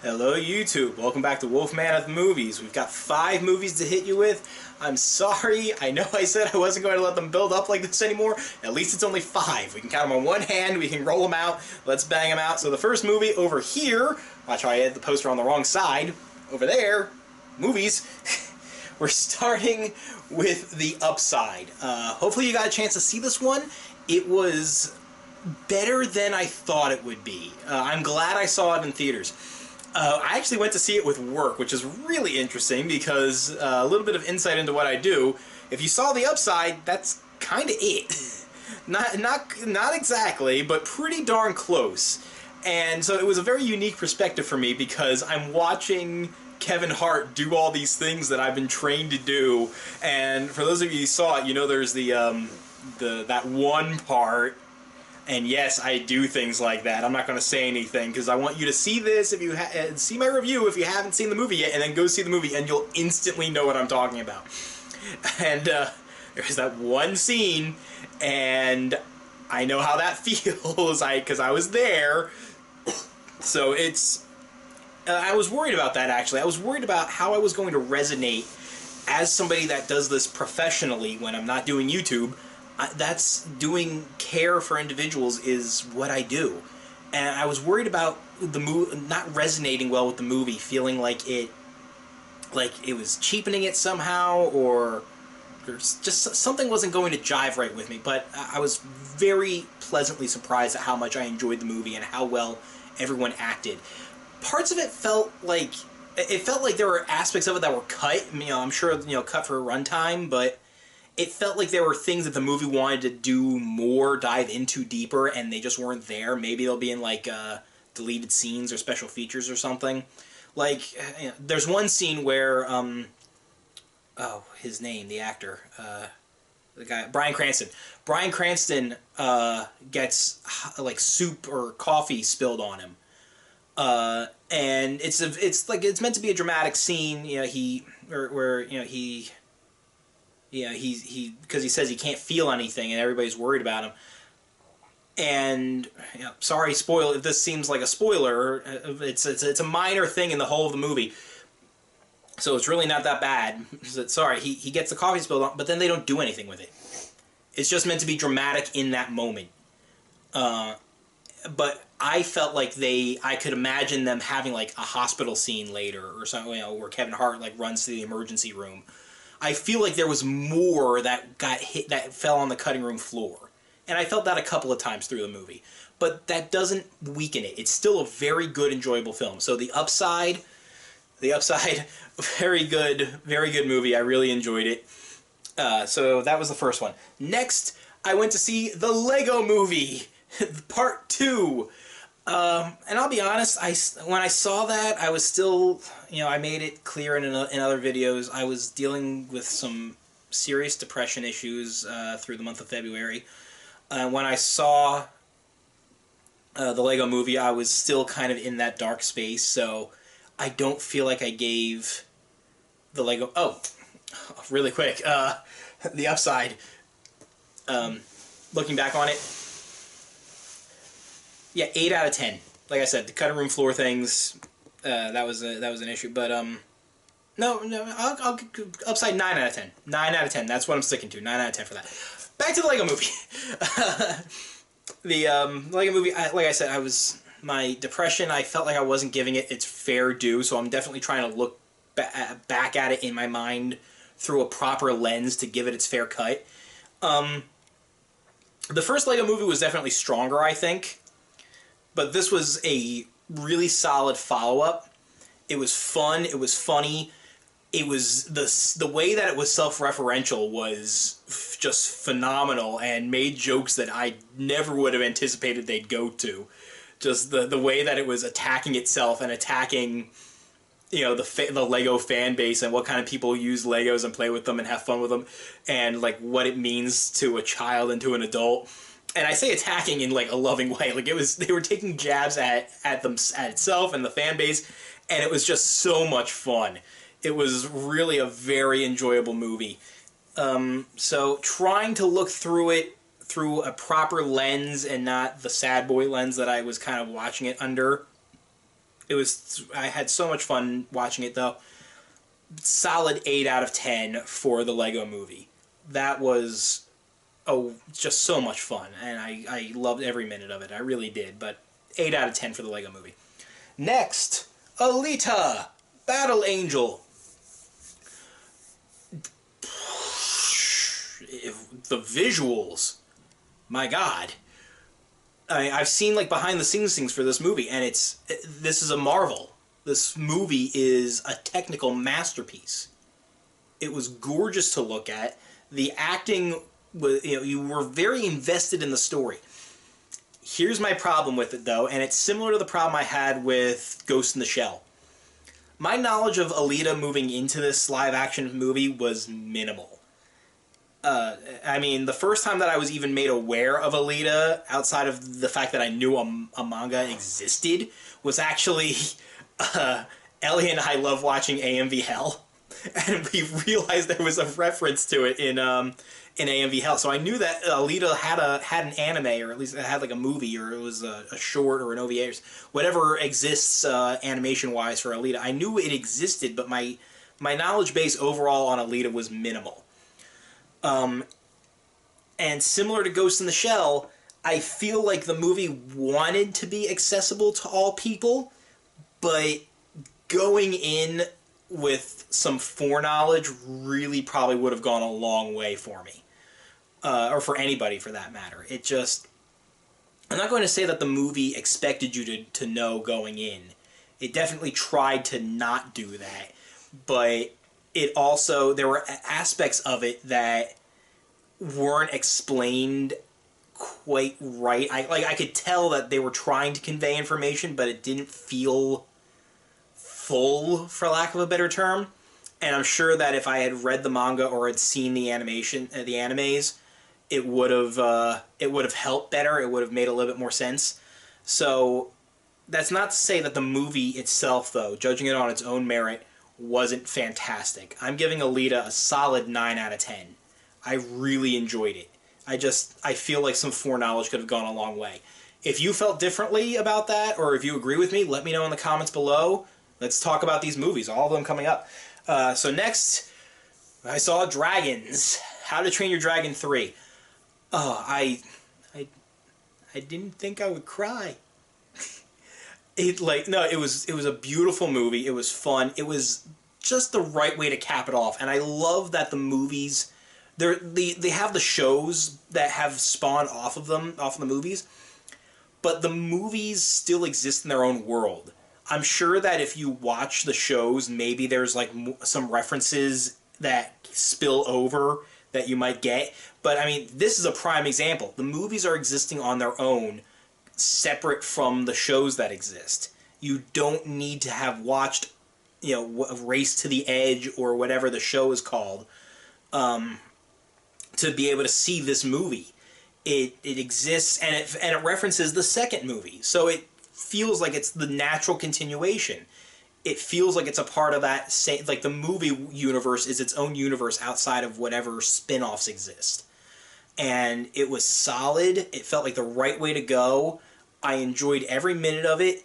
Hello YouTube, welcome back to Wolfman of the Movies. We've got 5 movies to hit you with. I'm sorry, I know I said I wasn't going to let them build up like this anymore. At least it's only 5. We can count them on one hand, we can roll them out, let's bang them out. So the first movie over here, watch how I had the poster on the wrong side, over there, movies. We're starting with The Upside. Hopefully you got a chance to see this one. It was better than I thought it would be. I'm glad I saw it in theaters. I actually went to see it with work, which is really interesting because a little bit of insight into what I do. If you saw The Upside, that's kind of it. not exactly, but pretty darn close. And so it was a very unique perspective for me because I'm watching Kevin Hart do all these things that I've been trained to do. And for those of you who saw it, you know there's that one part. And yes, I do things like that. I'm not going to say anything because I want you to see this. If you see my review, if you haven't seen the movie yet, and then go see the movie, and you'll instantly know what I'm talking about. And there's that one scene, and I know how that feels, because I was there. So it's. I was worried about that actually. I was worried about how I was going to resonate as somebody that does this professionally when I'm not doing YouTube. That's doing care for individuals is what I do, and I was worried about the not resonating well with the movie, feeling like it was cheapening it somehow, or just something wasn't going to jive right with me. But I was very pleasantly surprised at how much I enjoyed the movie and how well everyone acted. Parts of it felt like there were aspects of it that were cut. I'm sure cut for runtime, but it felt like there were things that the movie wanted to do more, dive into deeper, and they just weren't there. Maybe they'll be in, like, deleted scenes or special features or something. Like, there's one scene where, oh, his name, the actor, the guy, Bryan Cranston. Bryan Cranston, gets, like, soup or coffee spilled on him. And it's meant to be a dramatic scene, because he says he can't feel anything and everybody's worried about him. And sorry, spoil if this seems like a spoiler. It's a minor thing in the whole of the movie, so it's really not that bad. Sorry, he gets the coffee spilled on, but then they don't do anything with it. It's just meant to be dramatic in that moment. But I felt like I could imagine them having like a hospital scene later or something, where Kevin Hart like runs to the emergency room. I feel like there was more that got hit, that fell on the cutting room floor. And I felt that a couple of times through the movie. But that doesn't weaken it. It's still a very good, enjoyable film. So The Upside, very good movie. I really enjoyed it. So that was the first one. Next, I went to see The Lego Movie, Part 2. And I'll be honest, when I saw that, I was still, I made it clear in other videos, I was dealing with some serious depression issues through the month of February. When I saw the Lego Movie, I was still kind of in that dark space, so I don't feel like I gave the Lego... Oh, really quick, The Upside, looking back on it, yeah, 8 out of 10. Like I said, the cutting room floor things, that was an issue. But no, I'll Upside 9 out of 10. 9 out of 10. That's what I'm sticking to. 9 out of 10 for that. Back to the Lego Movie. The Lego Movie, like I said, my depression. I felt like I wasn't giving it its fair due. So I'm definitely trying to look back at it in my mind through a proper lens to give it its fair cut. The first Lego Movie was definitely stronger, I think. But this was a really solid follow-up. It was fun. It was funny. It was the way that it was self-referential was just phenomenal and made jokes that I never would have anticipated they'd go to. Just the way that it was attacking itself and attacking, the Lego fan base and what kind of people use Legos and play with them and have fun with them, and like what it means to a child and to an adult. And I say attacking in like a loving way. Like they were taking jabs at itself and the fan base, and it was just so much fun. It was really a very enjoyable movie. So trying to look through it through a proper lens and not the sad boy lens that I was kind of watching it under I had so much fun watching it, though. Solid 8 out of 10 for the Lego Movie. That was just so much fun, and I loved every minute of it. I really did, but 8 out of 10 for the Lego Movie. Next, Aleta, Battle Angel. The visuals, my God. I've seen like behind the scenes things for this movie, and this is a marvel. This movie is a technical masterpiece. It was gorgeous to look at. The acting was, you were very invested in the story. Here's my problem with it, though, and it's similar to the problem I had with Ghost in the Shell. My knowledge of Aleta moving into this live-action movie was minimal. I mean, the first time that I was even made aware of Aleta, outside of the fact that I knew a manga existed, was actually Ellie and I love watching AMV Hell, and we realized there was a reference to it in AMV Hell. So I knew that Aleta had an anime, or at least it had like a movie, or it was a short or an OVA, or whatever exists animation-wise for Aleta. I knew it existed, but my knowledge base overall on Aleta was minimal. And similar to Ghost in the Shell, I feel like the movie wanted to be accessible to all people, but going in with some foreknowledge really probably would have gone a long way for me. Or for anybody, for that matter. I'm not going to say that the movie expected you to know going in. It definitely tried to not do that, but there were aspects of it that weren't explained quite right. I could tell that they were trying to convey information, but it didn't feel full, for lack of a better term. And I'm sure that if I had read the manga or had seen the animes, it would have helped better. It would have made a little bit more sense. So that's not to say that the movie itself, though, judging it on its own merit, wasn't fantastic. I'm giving Aleta a solid 9 out of 10. I really enjoyed it. I feel like some foreknowledge could have gone a long way. If you felt differently about that, or if you agree with me, let me know in the comments below. Let's talk about these movies, all of them coming up. So next, I saw Dragons. How to Train Your Dragon 3. I didn't think I would cry. It was a beautiful movie. It was fun. It was just the right way to cap it off. And I love that the movies, they have the shows that have spawned off of the movies, but the movies still exist in their own world. I'm sure that if you watch the shows, maybe there's like some references that spill over that you might get. But I mean, this is a prime example. The movies are existing on their own, separate from the shows that exist. You don't need to have watched, Race to the Edge or whatever the show is called, to be able to see this movie. It exists, and it references the second movie, so it feels like it's the natural continuation. It feels like it's a part of that same, like the movie universe is its own universe outside of whatever spin-offs exist. And it was solid. It felt like the right way to go. I enjoyed every minute of it.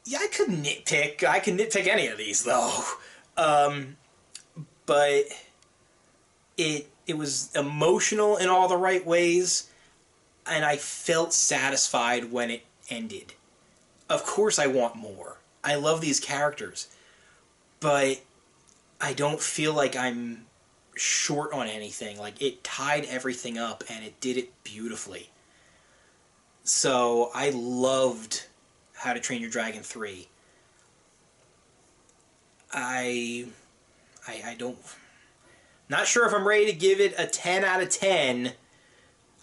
Yeah, I could nitpick any of these, though. But it was emotional in all the right ways, and I felt satisfied when it ended. Of course I want more. I love these characters, but I don't feel like I'm short on anything. Like, it tied everything up, and it did it beautifully. So I loved How to Train Your Dragon 3. I don't... Not sure if I'm ready to give it a 10 out of 10.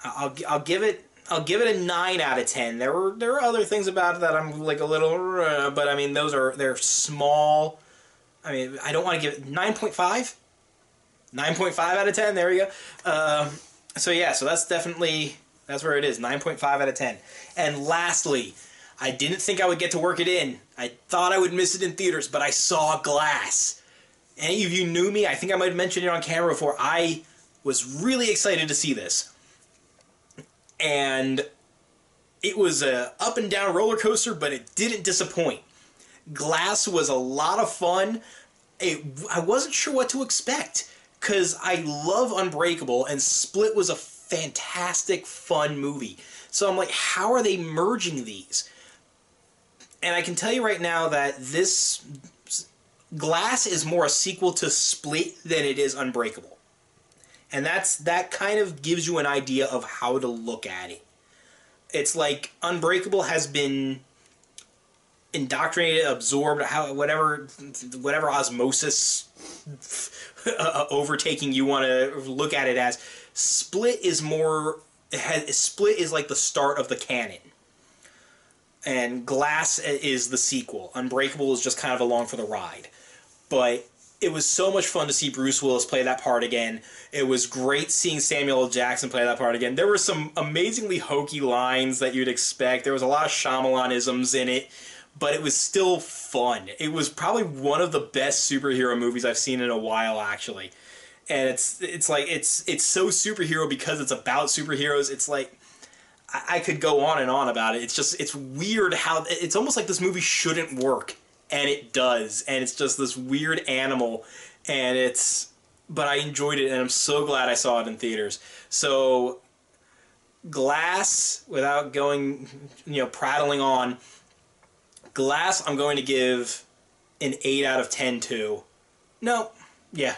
I'll give it a 9 out of 10. There are other things about it that I'm like a little, but I mean they're small. I mean, I don't want to give it 9.5. 9.5 out of 10. There we go. So yeah, so that's where it is. 9.5 out of 10. And lastly, I didn't think I would get to work it in. I thought I would miss it in theaters, but I saw Glass. Any of you knew me, I think I might have mentioned it on camera before. I was really excited to see this. And it was a up and down roller coaster, but it didn't disappoint. Glass was a lot of fun. I wasn't sure what to expect, because I love Unbreakable, and Split was a fantastic, fun movie. So I'm like, how are they merging these? And I can tell you right now that this Glass is more a sequel to Split than it is Unbreakable. And that kind of gives you an idea of how to look at it. It's like Unbreakable has been indoctrinated, absorbed, whatever osmosis overtaking you want to look at it as. Split is more... Split is like the start of the canon. And Glass is the sequel. Unbreakable is just kind of along for the ride. But it was so much fun to see Bruce Willis play that part again. It was great seeing Samuel L. Jackson play that part again. There were some amazingly hokey lines that you'd expect. There was a lot of Shyamalan-isms in it, but it was still fun. It was probably one of the best superhero movies I've seen in a while, actually. And it's so superhero because it's about superheroes. It's like, I could go on and on about it. It's weird how, it's almost like this movie shouldn't work. And it does, and it's just this weird animal, but I enjoyed it, and I'm so glad I saw it in theaters. So, Glass, without going, prattling on, Glass I'm going to give an 8 out of 10 to. No,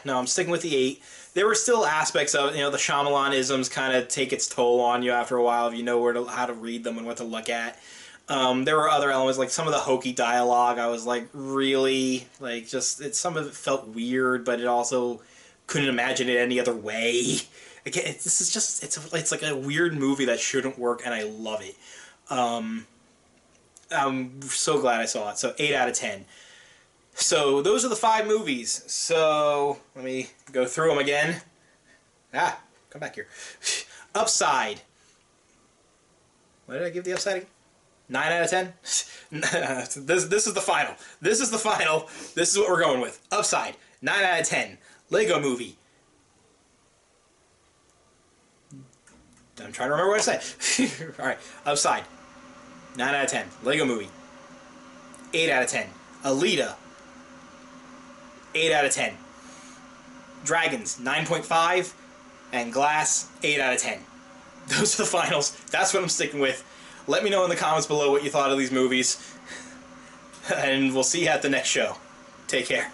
I'm sticking with the 8. There were still aspects of it, the Shyamalan-isms kind of take its toll on you after a while if you know how to read them and what to look at. There were other elements, like some of the hokey dialogue, I was like, really? Like, some of it felt weird, but it also couldn't imagine it any other way. Again, this is just, it's like a weird movie that shouldn't work, and I love it. I'm so glad I saw it. So, 8 out of 10. So, those are the 5 movies. So, let me go through them again. Come back here. Upside. What did I give the Upside again? 9 out of 10? This is the final. This is the final. This is what we're going with. Upside. 9 out of 10. Lego Movie. I'm trying to remember what I said. Alright. Upside. 9 out of 10. Lego Movie. 8 out of 10. Aleta. 8 out of 10. Dragons. 9.5. And Glass. 8 out of 10. Those are the finals. That's what I'm sticking with. Let me know in the comments below what you thought of these movies. And we'll see you at the next show. Take care.